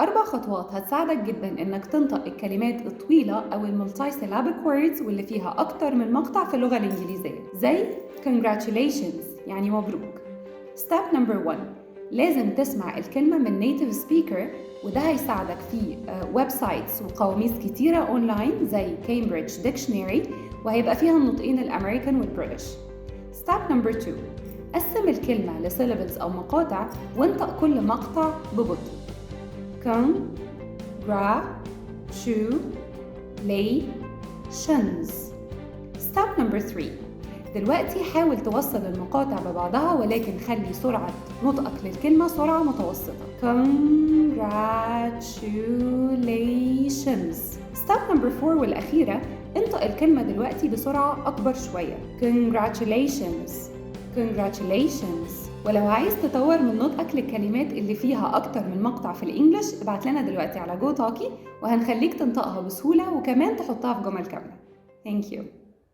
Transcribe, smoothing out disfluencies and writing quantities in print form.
4 خطوات هتساعدك جداً إنك تنطق الكلمات الطويلة أو المulti-syllabic words واللي فيها أكتر من مقطع في اللغة الإنجليزية زي congratulations يعني مبروك. Step number 1 لازم تسمع الكلمة من native speaker وده هيساعدك في ويب سايتس وقواميس كتيرة أونلاين زي Cambridge Dictionary وهيبقى فيها النطقين الأمريكان والبريتش. Step number 2 قسم الكلمة لسيلابلز أو مقاطع وانطق كل مقطع ببطء. congratulations. Step number 3 دلوقتي حاول توصل المقاطع ببعضها ولكن خلي سرعة نطقك للكلمة سرعة متوسطة. congratulations. Step number 4 والأخيرة انطق الكلمة دلوقتي بسرعة أكبر شوية. congratulations. ولو عايز تطور من نطقك للكلمات اللي فيها أكتر من مقطع في الإنجليش ابعت لنا دلوقتي على جو توكي وهنخليك تنطقها بسهولة وكمان تحطها في جمل كاملة. Thank you.